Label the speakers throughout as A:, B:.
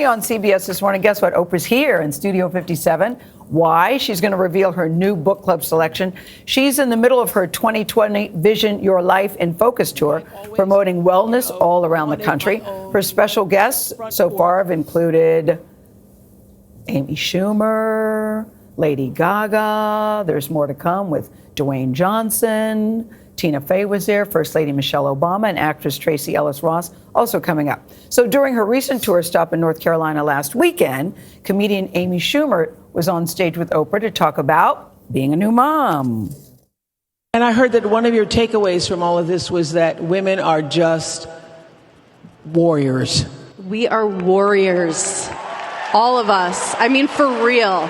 A: on CBS this morning. Guess what? Oprah's here in Studio 57. Why? She's going to reveal her new book club selection. She's in the middle of her 2020 Vision Your Life in Focus tour, promoting wellness all around the country. Her special guests so far have included Amy Schumer, Lady Gaga. There's more to come with Dwayne Johnson. Tina Fey was there, First Lady Michelle Obama, and actress Tracy Ellis Ross also coming up. So during her recent tour stop in North Carolina last weekend, comedian Amy Schumer was on stage with Oprah to talk about being a new mom.
B: And I heard that one of your takeaways from all of this was that women are just warriors.
C: We are warriors. All of us. I mean, for real.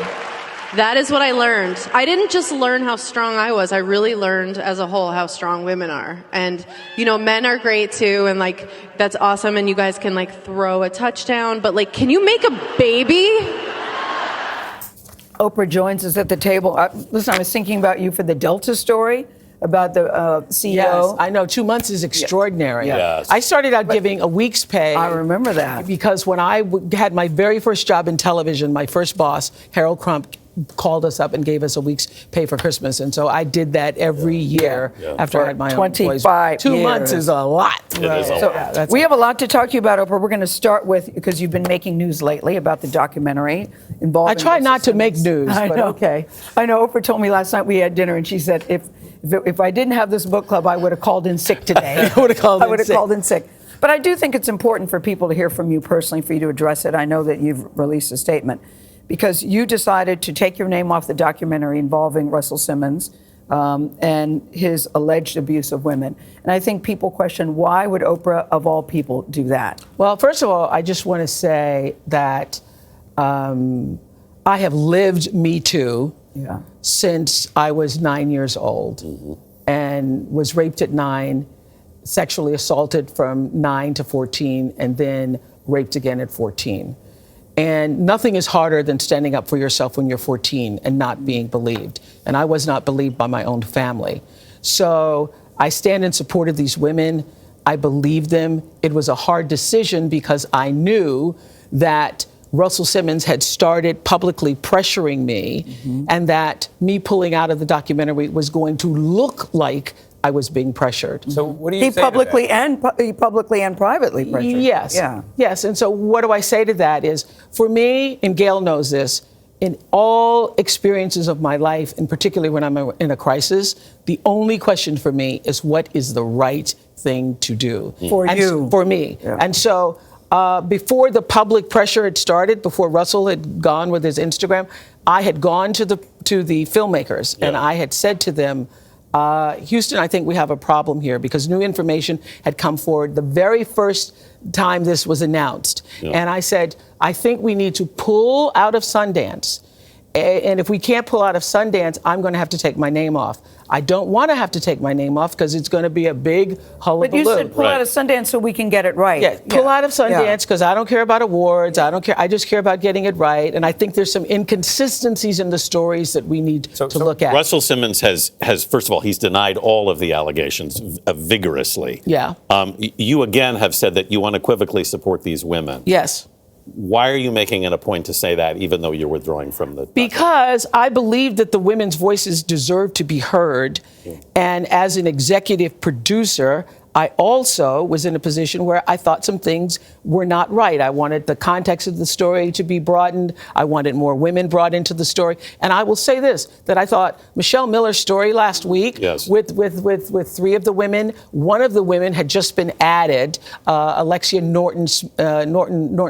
C: That is what I learned. I didn't just learn how strong I was. I really learned as a whole how strong women are. And, you know, men are great too. And like, that's awesome. And you guys can like throw a touchdown. But like, can you make a baby?
A: Oprah joins us at the table. Listen, I was thinking about you for the Delta story about the CEO.
B: Yes, I know. 2 months is extraordinary.
D: Yes.
B: I started out giving a week's pay.
A: I remember that.
B: Because when I had my very first job in television, my first boss, Harold Crump, called us up and gave us a week's pay for Christmas. And so I did that every year after I had my own employees.
A: 25
B: 2
A: years.
B: months is a lot.
D: It is a lot.
A: We have a lot to talk to you about, Oprah. We're going to start with, because you've been making news lately about the documentary involving...
B: I try not to make news,
A: I
B: but
A: know.
B: okay.
A: I know. Oprah told me last night we had dinner, and she said, if I didn't have this book club, I would have called in sick today.
B: I would have called
A: in sick. But I do think it's important for people to hear from you personally, for you to address it. I know that you've released a statement, because you decided to take your name off the documentary involving Russell Simmons and his alleged abuse of women. And I think people question, why would Oprah, of all people, do that?
B: Well, first of all, I just want to say that I have lived Me Too since I was 9 years old and was raped at 9, sexually assaulted from 9 to 14, and then raped again at 14. And nothing is harder than standing up for yourself when you're 14 and not being believed. And I was not believed by my own family. So I stand in support of these women. I believe them. It was a hard decision because I knew that Russell Simmons had started publicly pressuring me and that me pulling out of the documentary was going to look like I was being pressured.
D: So what do you say
A: publicly and privately pressured.
B: Yes.
A: Yeah.
B: Yes. And so what do I say to that is, for me, and Gail knows this, in all experiences of my life, and particularly when I'm in a crisis, the only question for me is what is the right thing to do?
A: For you.
B: For me.
A: Yeah.
B: And so before the public pressure had started, before Russell had gone with his Instagram, I had gone to the filmmakers and I had said to them, Houston, I think we have a problem here, because new information had come forward the very first time this was announced. And I said, I think we need to pull out of Sundance. And if we can't pull out of Sundance, I'm going to have to take my name off. I don't want to have to take my name off because it's going to be a big hullabaloo.
A: But you said pull out of Sundance so we can get it right.
B: Yeah, pull out of Sundance because I don't care about awards. I don't care. I just care about getting it right. And I think there's some inconsistencies in the stories that we need to look at.
D: Russell Simmons has, first of all, he's denied all of the allegations vigorously.
B: Yeah.
D: You again have said that you unequivocally support these women.
B: Yes.
D: Why are you making it a point to say that, even though you're withdrawing from the...
B: Because I believe that the women's voices deserve to be heard. And as an executive producer, I also was in a position where I thought some things were not right. I wanted the context of the story to be broadened. I wanted more women brought into the story. And I will say this, that I thought Michelle Miller's story last week with three of the women, one of the women had just been added, Alexia Norton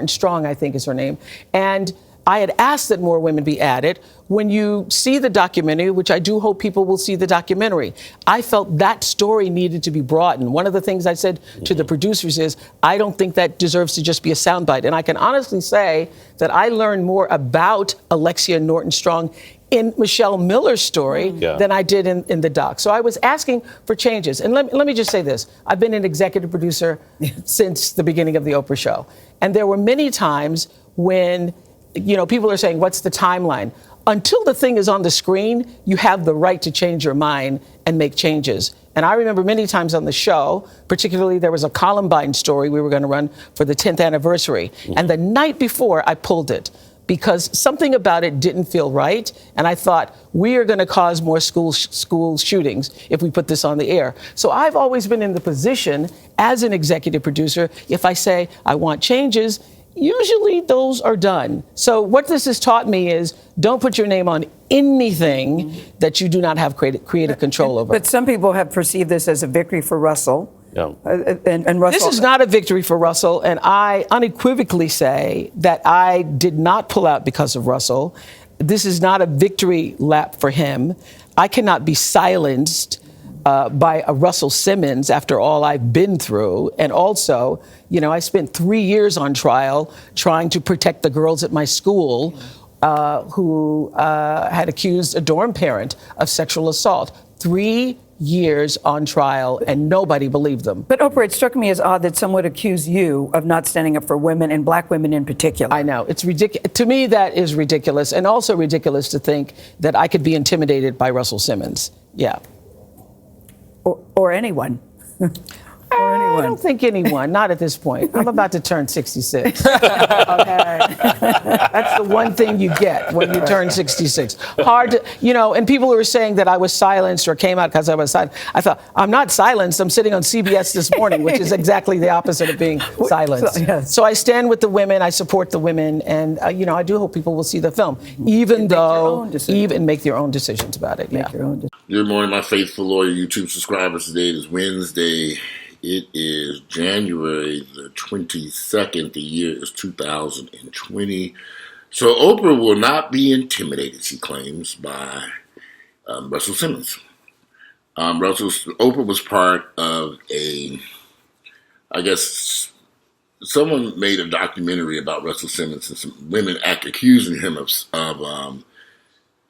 B: Strong, I think is her name. And I had asked that more women be added. When you see the documentary, which I do hope people will see the documentary, I felt that story needed to be broadened. One of the things I said to the producers is, I don't think that deserves to just be a soundbite. And I can honestly say that I learned more about Alexia Norton Strong in Michelle Miller's story than I did in the doc. So I was asking for changes. And let me just say this. I've been an executive producer since the beginning of the Oprah show. And there were many times when, you know, people are saying, what's the timeline? until the thing is on the screen, you have the right to change your mind and make changes. And I remember many times on the show, particularly there was a Columbine story we were going to run for the 10th anniversary. And the night before, I pulled it because something about it didn't feel right. And I thought, we are going to cause more school shootings if we put this on the air. So I've always been in the position as an executive producer, if I say I want changes, usually those are done. So what this has taught me is don't put your name on anything that you do not have creative control over.
A: But some people have perceived this as a victory for Russell.
D: Yeah.
A: And Russell.
B: This is not a victory for Russell, and I unequivocally say that I did not pull out because of Russell. This is not a victory lap for him. I cannot be silenced by a Russell Simmons after all I've been through. And also, you know, I spent 3 years on trial trying to protect the girls at my school who had accused a dorm parent of sexual assault. 3 years on trial, and nobody believed them.
A: But Oprah, it struck me as odd that some would accuse you of not standing up for women and black women in particular.
B: I know. It's ridiculous. To me, that is ridiculous. And also ridiculous to think that I could be intimidated by Russell Simmons. Yeah.
A: Or anyone. Or anyone.
B: I don't think anyone, not at this point. I'm about to turn 66.
A: Okay.
B: That's the one thing you get when you turn 66. Hard to, you know, and people who were saying that I was silenced or came out because I was silent. I thought, I'm not silenced. I'm sitting on CBS this morning, which is exactly the opposite of being silenced.
A: Yes.
B: So I stand with the women. I support the women. And, you know, I do hope people will see the film, even make their own decisions about it.
A: Make your own decisions.
E: Good morning, my faithful loyal YouTube subscribers. Today is Wednesday. It is January the 22nd. The year is 2020. So Oprah will not be intimidated, she claims, by Russell Simmons. Oprah was part of I guess, someone made a documentary about Russell Simmons and some women accusing him of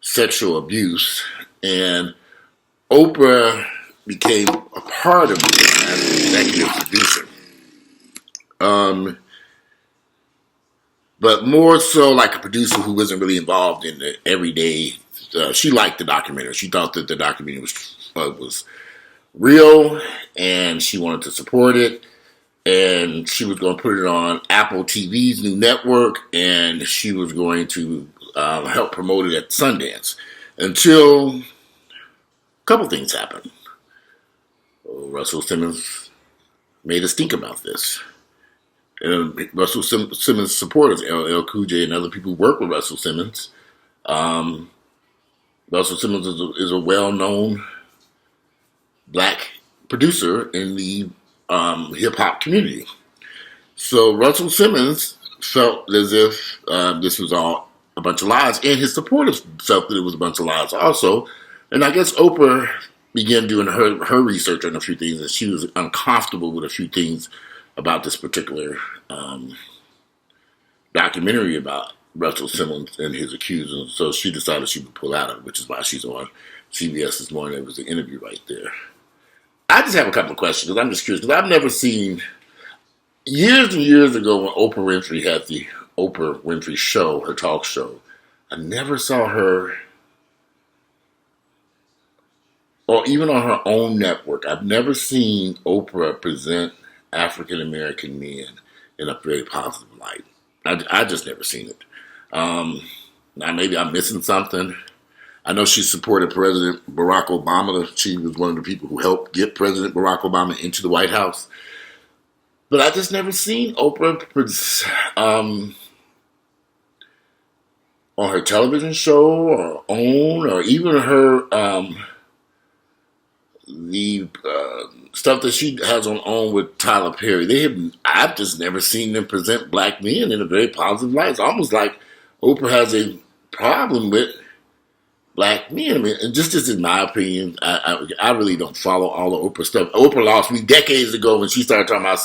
E: sexual abuse. And Oprah became a part of it as an executive producer. But more so like a producer who wasn't really involved in the everyday. She liked the documentary. She thought that the documentary was real, and she wanted to support it. And she was going to put it on Apple TV's new network, and she was going to help promote it at Sundance. Until a couple things happened. Russell Simmons made a stink about this. And Russell Simmons supporters, LL Cool J and other people who work with Russell Simmons. Russell Simmons is a well-known black producer in the hip-hop community. So Russell Simmons felt as if this was all a bunch of lies, and his supporters felt that it was a bunch of lies also. And I guess Oprah began doing her research on a few things, and she was uncomfortable with a few things about this particular documentary about Russell Simmons and his accusers. So she decided she would pull out of it, which is why she's on CBS this morning. There was an interview right there. I just have a couple of questions, because I'm just curious, because I've never seen, years and years ago when Oprah Winfrey had the Oprah Winfrey Show, her talk show, I never saw her, or even on her own network, I've never seen Oprah present African American men in a very positive light. I just never seen it. Now maybe I'm missing something. I know she supported President Barack Obama. She was one of the people who helped get President Barack Obama into the White House. But I just never seen Oprah on her television show or OWN, or even her the stuff that she has on OWN with Tyler Perry. I've just never seen them present black men in a very positive light. It's almost like Oprah has a problem with black men. I mean, and just in my opinion, I really don't follow all the Oprah stuff. Oprah lost me decades ago when she started talking about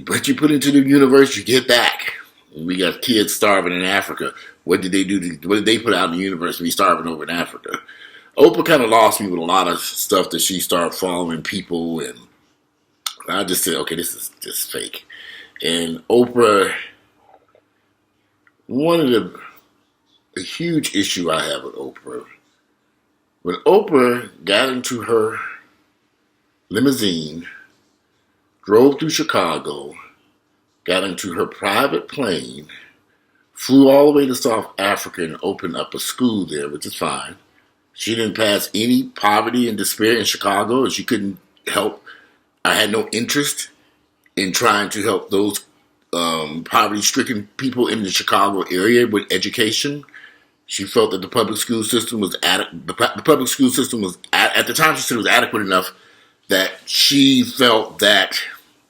E: what you put into the universe, you get back. And we got kids starving in Africa. What did they do? What did they put out in the universe to be starving over in Africa? Oprah kind of lost me with a lot of stuff that she started following people, and I just said, okay, this is just fake. And Oprah, a huge issue I have with Oprah. When Oprah got into her limousine, drove through Chicago, got into her private plane, flew all the way to South Africa and opened up a school there, which is fine. She didn't pass any poverty and despair in Chicago, and she couldn't help. I had no interest in trying to help those poverty-stricken people in the Chicago area with education. She felt that the public school system was the public school system was at the time she said it was adequate enough that she felt that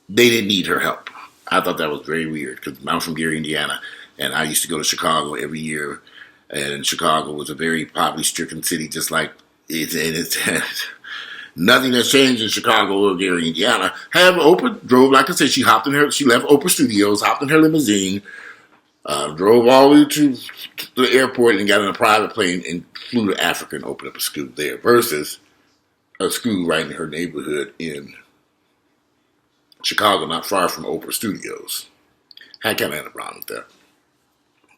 E: they didn't need her help. I thought that was very weird because I'm from Gary, Indiana, and I used to go to Chicago every year. And Chicago was a very poverty-stricken city, just like it's nothing has changed in Chicago or Gary, Indiana. However, Oprah drove, like I said, she left Oprah Studios, hopped in her limousine, drove all the way to the airport and got in a private plane and flew to Africa and opened up a school there versus a school right in her neighborhood in Chicago, not far from Oprah Studios. I kind of had a problem with that.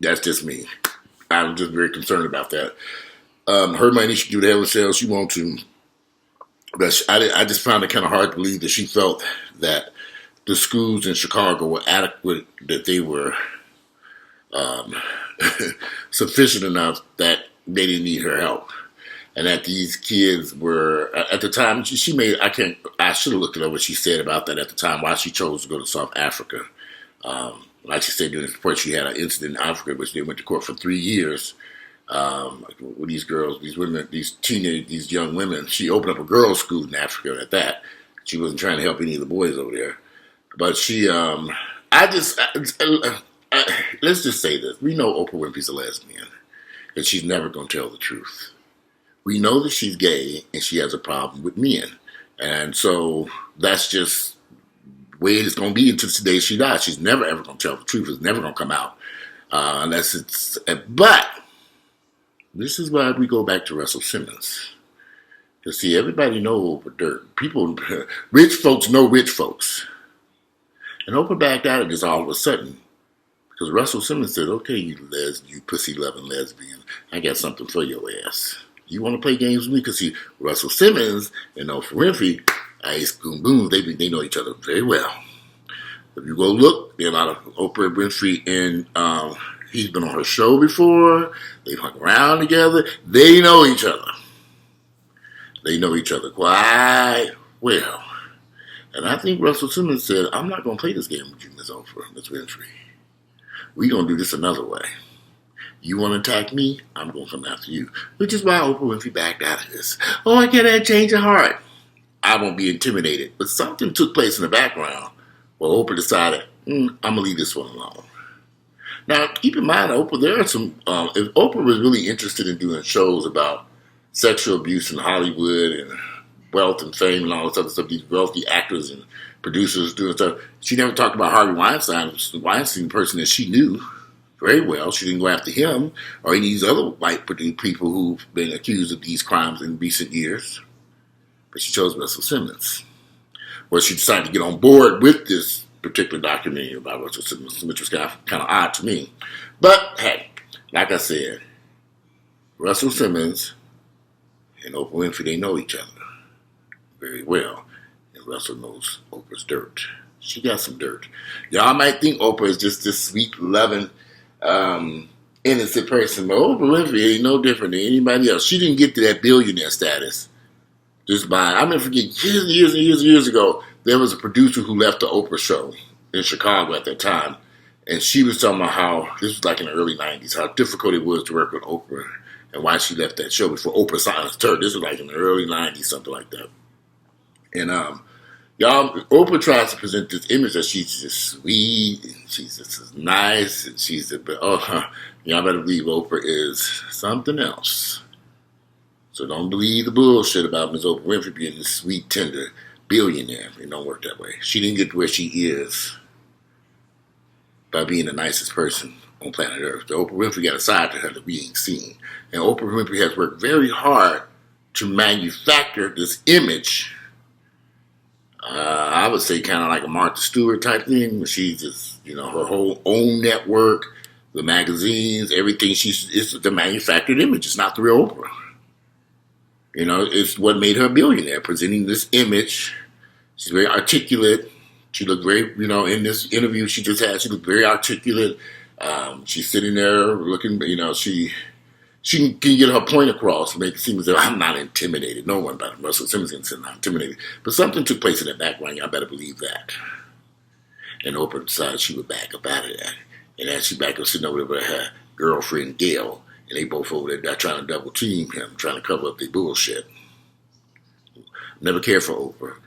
E: That's just me. I'm just very concerned about that. Her money, she can do the hell herself she wants to. But I just found it kind of hard to believe that she felt that the schools in Chicago were adequate, that they were sufficient enough that they didn't need her help. And that these kids were, at the time, I should have looked at what she said about that at the time, why she chose to go to South Africa. Like she said during this report, she had an incident in Africa, which they went to court for 3 years. With these girls, these women, these young women. She opened up a girls' school in Africa at that. She wasn't trying to help any of the boys over there. But she, let's just say this. We know Oprah Winfrey's a lesbian, and she's never going to tell the truth. We know that she's gay, and she has a problem with men. And so that's just the way it's going to be until the day she dies. She's never, ever going to tell the truth. It's never going to come out. Unless it's, but this is why we go back to Russell Simmons. You see, everybody knows Oprah dirt. People, rich folks know rich folks. And Oprah backed out of this all of a sudden. Because Russell Simmons said, okay, you pussy-loving lesbian, I got something for your ass. You want to play games with me? Because see, Russell Simmons and Oprah Winfrey, Ice Boom Boom, they know each other very well. If you go look, there are a lot of Oprah Winfrey and he's been on her show before. They've hung around together. They know each other. They know each other quite well. And I think Russell Simmons said, I'm not going to play this game with you, Miss Oprah, Miss Winfrey. We're going to do this another way. You want to attack me? I'm going to come after you. Which is why Oprah Winfrey backed out of this. Oh, I get that change of heart. I won't be intimidated. But something took place in the background where Oprah decided, I'm going to leave this one alone. Now, keep in mind, Oprah, there are some, if Oprah was really interested in doing shows about sexual abuse in Hollywood and wealth and fame and all this other stuff, these wealthy actors and producers doing stuff, she never talked about Harvey Weinstein, the person that she knew very well. She didn't go after him or any of these other white people who've been accused of these crimes in recent years. But she chose Russell Simmons. Well, she decided to get on board with this particular documentary about Russell Simmons, which was kind of odd to me. But, hey, like I said, Russell Simmons and Oprah Winfrey, they know each other very well. And Russell knows Oprah's dirt. She got some dirt. Y'all might think Oprah is just this sweet, loving, innocent person, but Oprah Winfrey ain't no different than anybody else. She didn't get to that billionaire status just by, I remember years ago, there was a producer who left the Oprah show in Chicago at that time, and she was talking about how, this was like in the early 90s, how difficult it was to work with Oprah and why she left that show before Oprah silenced her. This was like in the early 90s, something like that. And y'all, Oprah tries to present this image that she's just sweet, and she's just nice, and y'all better believe Oprah is something else. So don't believe the bullshit about Ms. Oprah Winfrey being this sweet, tender billionaire. It don't work that way. She didn't get to where she is by being the nicest person on planet Earth. The Oprah Winfrey got a side to her that we ain't seen. And Oprah Winfrey has worked very hard to manufacture this image. I would say kind of like a Martha Stewart type thing, where she's just, her whole own network, the magazines, everything. It's the manufactured image. It's not the real Oprah. You know, it's what made her a billionaire, presenting this image. She's very articulate. She looked very, you know, in this interview she just had, she looked very articulate. She's sitting there looking, you know, she can get her point across, make it seem as though I'm not intimidated. No one but Russell Simmons is not intimidated. But something took place in the background. Y'all better believe that. And Oprah decided she would back up out of that. And as she back up sitting over there with her girlfriend Gail, and they both over there trying to double team him, trying to cover up their bullshit. Never cared for Oprah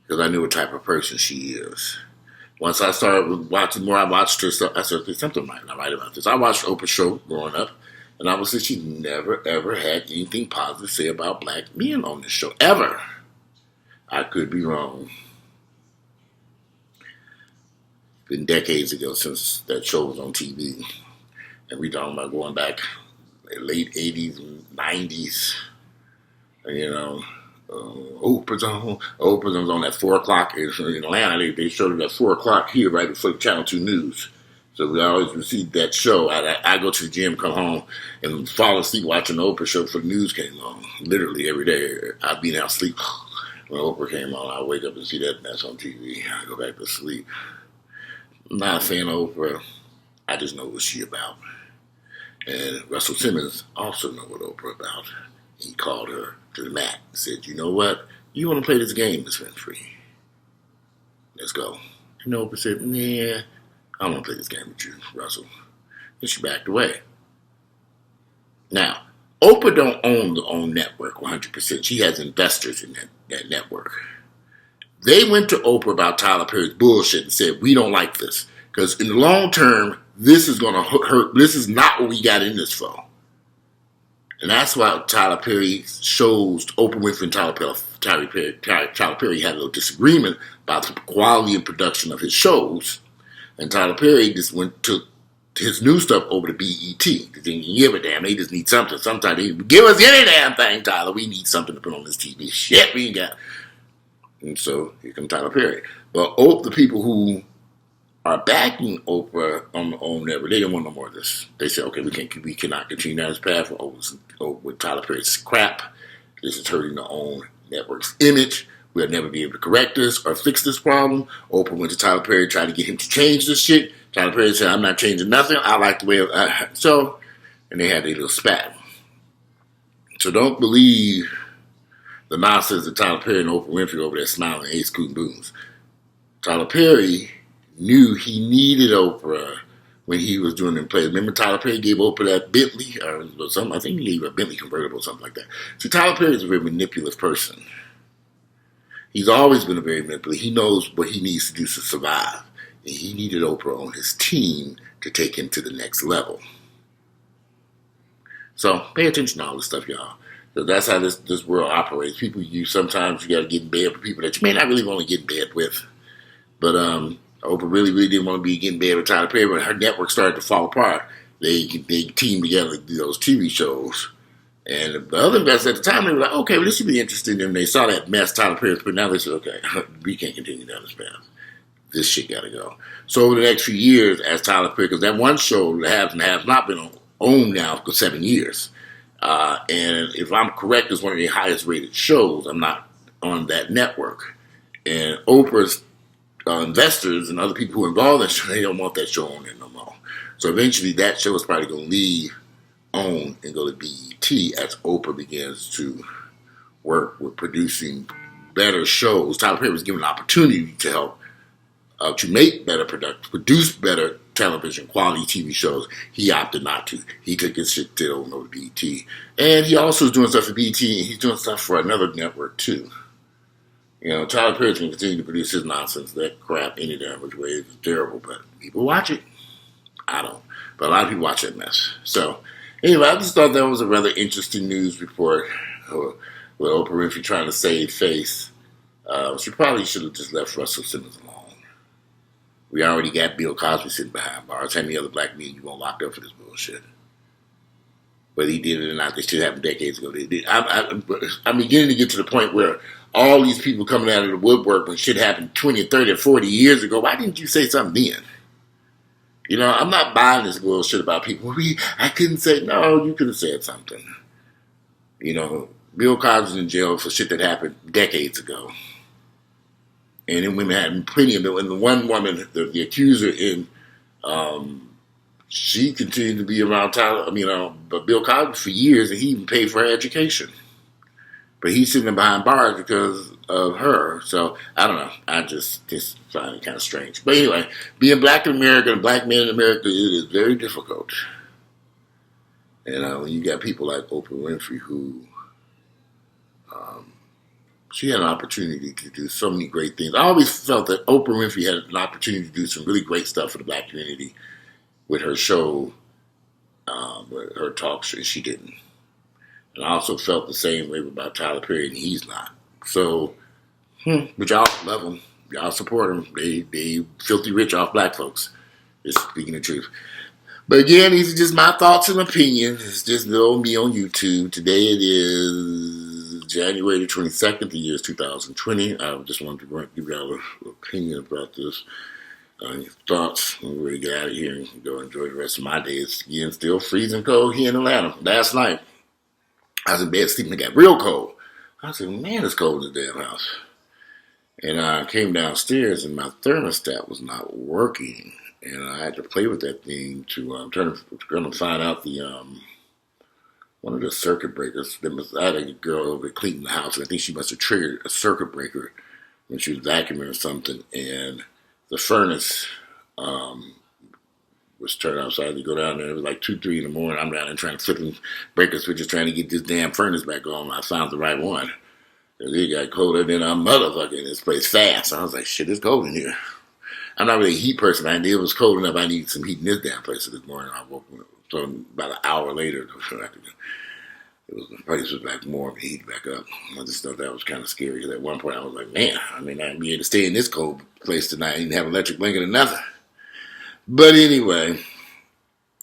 E: because I knew what type of person she is. Once I started watching more, I watched her stuff. I said, there's something not right about this. I watched Oprah's show growing up, and obviously she never, ever had anything positive to say about black men on this show, ever. I could be wrong. It's been decades ago since that show was on TV. And we talking about going back late 80s and 90s. You know, Oprah's on at 4 o'clock. In Atlanta, they showed it at 4 o'clock here, right before Channel 2 News. So we always received that show. I go to the gym, come home, and fall asleep watching the Oprah show before the news came on. Literally every day. I'd be down asleep. When Oprah came on, I'd wake up and see that mess on TV. I'd go back to sleep. I'm not a fan of Oprah. I just know what she's about. And Russell Simmons also know what Oprah about. He called her to the mat and said, you know what? You want to play this game, Miss Winfrey? Let's go. And Oprah said, nah, I don't want to play this game with you, Russell. And she backed away. Now, Oprah don't own the own network 100%. She has investors in that network. They went to Oprah about Tyler Perry's bullshit and said, we don't like this. Because in the long term, this is going to hurt. This is not what we got in this for. And that's why Tyler Perry shows, Oprah Winfrey and Tyler Perry had a little disagreement about the quality and production of his shows. And Tyler Perry just took his new stuff over to BET. Because they didn't give a damn. They just need something. Sometimes they give us any damn thing, Tyler. We need something to put on this TV. Shit, we ain't got. And so here comes Tyler Perry. But the people who are backing Oprah on the own network, they didn't want no more of this. They said, okay, we cannot continue down this path with Tyler Perry's crap. This is hurting the own network's image. We'll never be able to correct this or fix this problem. Oprah went to Tyler Perry, tried to get him to change this shit. Tyler Perry said, I'm not changing nothing. I like the way and they had a little spat. So don't believe the nonsense of Tyler Perry and Oprah Winfrey over there smiling ace coon booms. Tyler Perry knew he needed Oprah when he was doing them plays. Remember Tyler Perry gave Oprah that Bentley or something? I think he gave her a Bentley convertible or something like that. See, Tyler Perry is a very manipulative person. He's always been a very manipulative. He knows what he needs to do to survive. And he needed Oprah on his team to take him to the next level. So pay attention to all this stuff, y'all. So that's how this world operates. People, sometimes you got to get in bed with people that you may not really want to get in bed with. But Oprah really didn't want to be getting in bed with Tyler Perry. When her network started to fall apart, they teamed together to do those TV shows. And the other investors at the time, they were like, okay, well, this should be interesting. And they saw that mess Tyler Perry was putting out. They said, okay, we can't continue down this path. This shit got to go. So over the next few years, as Tyler Perry, because that one show, The Haves and Have Not, been owned now for 7 years. And if I'm correct, it's one of the highest rated shows. I'm not on that network. And Oprah's investors and other people who are involved in that show, they don't want that show on there no more. So eventually that show is probably going to leave OWN and go to BET as Oprah begins to work with producing better shows. Tyler Perry was given an opportunity to help to make better produce better television quality TV shows. He opted not to. He took his shit to BET. And he also is doing stuff for BET, and he's doing stuff for another network too. You know, Tyler Perry's going to continue to produce his nonsense, that crap, any damn which way. It's terrible, but people watch it. I don't. But a lot of people watch that mess. So, anyway, I just thought that was a rather interesting news report with Oprah Winfrey trying to save face. She probably should have just left Russell Simmons alone. We already got Bill Cosby sitting behind bars. How many other black men you want locked up for this bullshit? Whether he did it or not, this shit happened decades ago. I'm beginning to get to the point where all these people coming out of the woodwork when shit happened 20, 30, or 40 years ago, why didn't you say something then? I'm not buying this bullshit about people. I couldn't say, no, you could have said something. Bill Cosby's in jail for shit that happened decades ago. And then women had plenty of it. And the one woman, the accuser she continued to be around but Bill Cosby for years, and he even paid for her education. But he's sitting behind bars because of her. So, I don't know. I just find it kind of strange. But anyway, being black in America and black men in America, it is very difficult. And when you got people like Oprah Winfrey who, she had an opportunity to do so many great things. I always felt that Oprah Winfrey had an opportunity to do some really great stuff for the black community with her show, with her talk show. She didn't. And I also felt the same way about Tyler Perry, and he's not. So, but y'all love him. Y'all support him. They filthy rich off black folks. Just speaking the truth. But again, these are just my thoughts and opinions. It's just little me on YouTube. Today it is January the 22nd, the year is 2020. I just wanted to give y'all an opinion about this. Thoughts. I'm ready to get out of here and go enjoy the rest of my day. It's again still freezing cold here in Atlanta. Last night, I was in bed sleeping. It got real cold. I said, man, it's cold in the damn house. And I came downstairs and my thermostat was not working. And I had to play with that thing to try to find out one of the circuit breakers. I had a girl over cleaning the house, and I think she must have triggered a circuit breaker when she was vacuuming or something. And the furnace was turned off, so I had to go down there. It was like 2, 3 in the morning. I'm down there trying to flip breaker switches, trying to get this damn furnace back on. I found the right one. It got colder than a motherfucker in this place fast. I was like, shit, it's cold in here. I'm not really a heat person. I knew it was cold enough. I needed some heat in this damn place. So this morning I woke up. So about an hour later, the place was back warm and heat back up. I just thought that was kind of scary. Because at one point I was like, man, I may not be able to stay in this cold place tonight. I didn't have electric blanket or nothing. But anyway,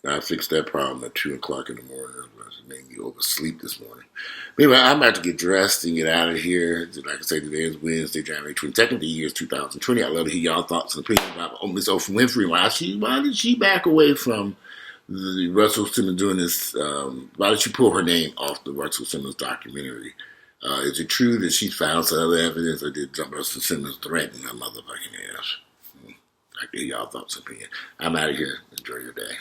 E: I fixed that problem at 2 o'clock in the morning. It made me oversleep this morning. But anyway, I'm about to get dressed and get out of here. Like I say, today is Wednesday, January 22nd. The year is 2020. I'd love to hear y'all thoughts and opinions about Miss Oprah Winfrey. Why did she back away from the Russell Simmons doing this? Why did she pull her name off the Russell Simmons documentary? Is it true that she found some other evidence, or did Russell Simmons threaten her motherfucking ass? I can hear y'all thoughts and opinions. I'm out of here. Enjoy your day.